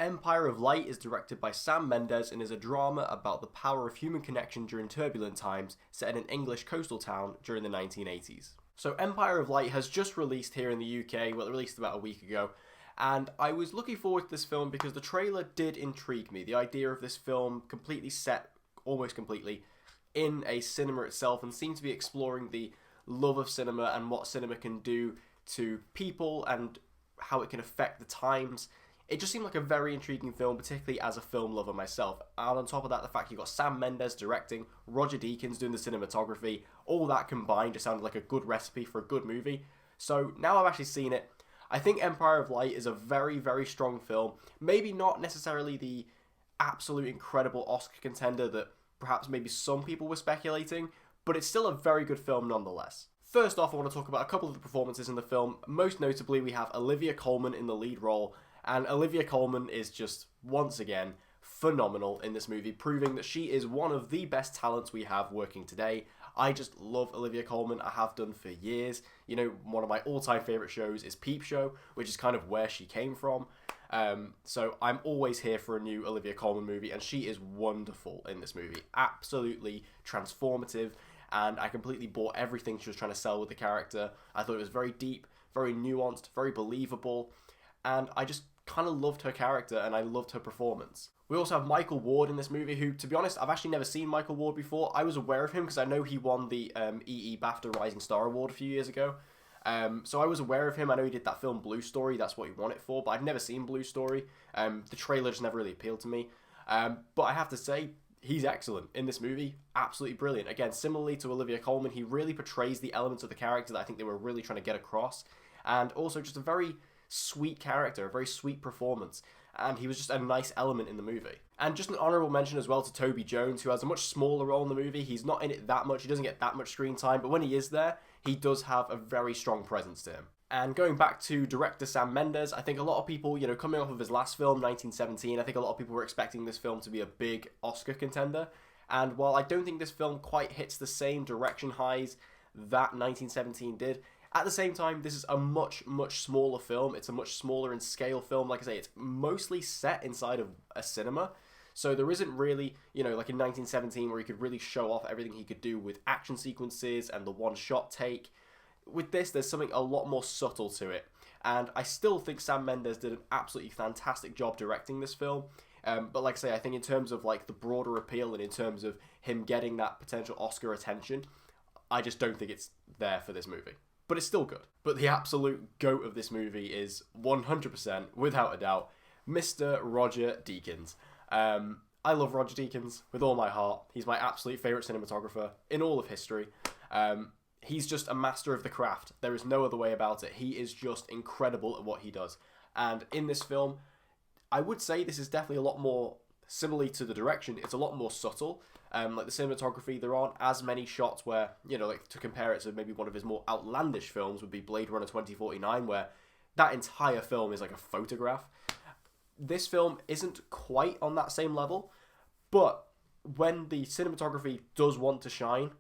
Empire of Light is directed by Sam Mendes and is a drama about the power of human connection during turbulent times, set in an English coastal town during the 1980s. So Empire of Light has just released here in the UK, well, it released about a week ago, and I was looking forward to this film because the trailer did intrigue me. The idea of this film completely set, almost completely, in a cinema itself, and seemed to be exploring the love of cinema and what cinema can do to people and how it can affect the times. It just seemed like a very intriguing film, particularly as a film lover myself. And on top of that, the fact you've got Sam Mendes directing, Roger Deakins doing the cinematography, all that combined just sounded like a good recipe for a good movie. So now I've actually seen it. I think Empire of Light is a very, very strong film. Maybe not necessarily the absolute incredible Oscar contender that perhaps maybe some people were speculating, but it's still a very good film nonetheless. First off, I want to talk about a couple of the performances in the film. Most notably, we have Olivia Colman in the lead role. And Olivia Colman is just, once again, phenomenal in this movie, proving that she is one of the best talents we have working today. I just love Olivia Colman. I have done for years. You know, one of my all-time favourite shows is Peep Show, which is kind of where she came from. So I'm always here for a new Olivia Colman movie, and she is wonderful in this movie. Absolutely transformative, and I completely bought everything she was trying to sell with the character. I thought it was very deep, very nuanced, very believable, and I just kind of loved her character and I loved her performance. We also have Michael Ward in this movie, who, to be honest, I've actually never seen Michael Ward before. I was aware of him because I know he won the BAFTA Rising Star Award a few years ago. So I was aware of him. I know he did that film Blue Story, that's what he won it for, but I'd never seen Blue Story. The trailer just never really appealed to me. But I have to say, he's excellent in this movie. Absolutely brilliant. Again, similarly to Olivia Colman, he really portrays the elements of the character that I think they were really trying to get across. And also just a very sweet character, a very sweet performance, and he was just a nice element in the movie. And just an honourable mention as well to Toby Jones, who has a much smaller role in the movie. He's not in it that much, he doesn't get that much screen time, but when he is there, he does have a very strong presence to him. And going back to director Sam Mendes, I think a lot of people, you know, coming off of his last film, 1917, I think a lot of people were expecting this film to be a big Oscar contender, and while I don't think this film quite hits the same direction highs that 1917 did, at the same time, this is a much, much smaller film. It's a much smaller in scale film. Like I say, it's mostly set inside of a cinema. So there isn't really, you know, like in 1917 where he could really show off everything he could do with action sequences and the one-shot take. With this, there's something a lot more subtle to it. And I still think Sam Mendes did an absolutely fantastic job directing this film. But like I say, I think in terms of like the broader appeal and in terms of him getting that potential Oscar attention, I just don't think it's there for this movie. But it's still good. But the absolute GOAT of this movie is 100%, without a doubt, Mr. Roger Deakins. I love Roger Deakins with all my heart. He's my absolute favourite cinematographer in all of history. He's just a master of the craft. There is no other way about it. He is just incredible at what he does. And in this film, I would say this is definitely a lot more, similarly to the direction, it's a lot more subtle. Like the cinematography, there aren't as many shots where, you know, like to compare it to maybe one of his more outlandish films would be Blade Runner 2049, where that entire film is like a photograph. This film isn't quite on that same level, but when the cinematography does want to shine,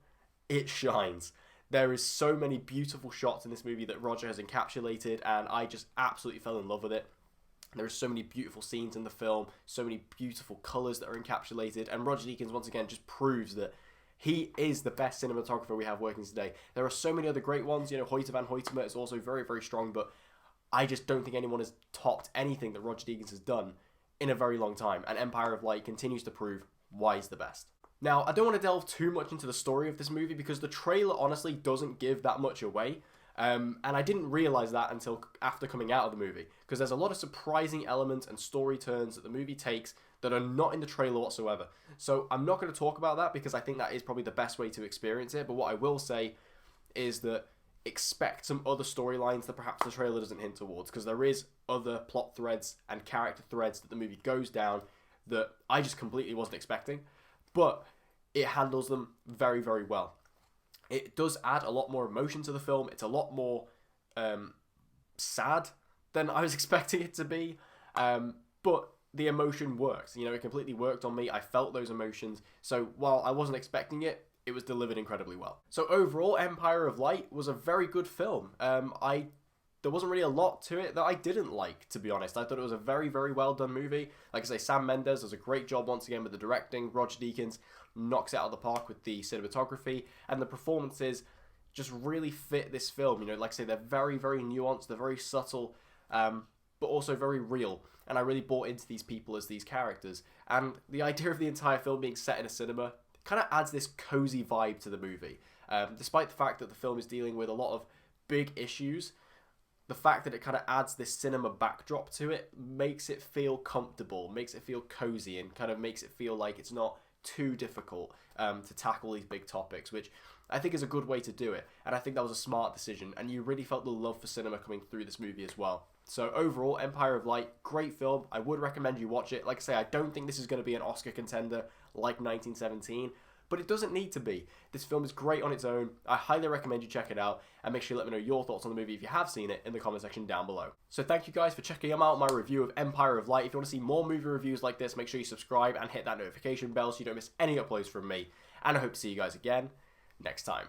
it shines. There is so many beautiful shots in this movie that Roger has encapsulated, and I just absolutely fell in love with it. There are so many beautiful scenes in the film, so many beautiful colours that are encapsulated, and Roger Deakins once again just proves that he is the best cinematographer we have working today. There are so many other great ones, you know, Hoyte van Hoytema is also very, very strong, but I just don't think anyone has topped anything that Roger Deakins has done in a very long time, and Empire of Light continues to prove why he's the best. Now, I don't want to delve too much into the story of this movie because the trailer honestly doesn't give that much away. And I didn't realise that until after coming out of the movie, because there's a lot of surprising elements and story turns that the movie takes that are not in the trailer whatsoever. So I'm not going to talk about that because I think that is probably the best way to experience it, but what I will say is that expect some other storylines that perhaps the trailer doesn't hint towards, because there is other plot threads and character threads that the movie goes down that I just completely wasn't expecting, but it handles them very, very well. It does add a lot more emotion to the film. It's a lot more sad than I was expecting it to be. But the emotion works. You know, it completely worked on me. I felt those emotions. So while I wasn't expecting it, it was delivered incredibly well. So overall, Empire of Light was a very good film. I there wasn't really a lot to it that I didn't like, to be honest. I thought it was a very, very well done movie. Like I say, Sam Mendes does a great job once again with the directing. Roger Deakins knocks it out of the park with the cinematography, and the performances just really fit this film. You know, like I say, they're very, very nuanced, they're very subtle, but also very real. And I really bought into these people as these characters. And the idea of the entire film being set in a cinema kind of adds this cozy vibe to the movie. Despite the fact that the film is dealing with a lot of big issues, the fact that it kind of adds this cinema backdrop to it makes it feel comfortable, makes it feel cozy, and kind of makes it feel like it's not too difficult to tackle these big topics, which I think is a good way to do it. And I think that was a smart decision, and you really felt the love for cinema coming through this movie as well. So overall, Empire of Light, great film. I would recommend you watch it. Like I say, I don't think this is going to be an Oscar contender like 1917, but it doesn't need to be. This film is great on its own. I highly recommend you check it out, and make sure you let me know your thoughts on the movie if you have seen it in the comment section down below. So thank you guys for checking out my review of Empire of Light. If you want to see more movie reviews like this, make sure you subscribe and hit that notification bell so you don't miss any uploads from me. And I hope to see you guys again next time.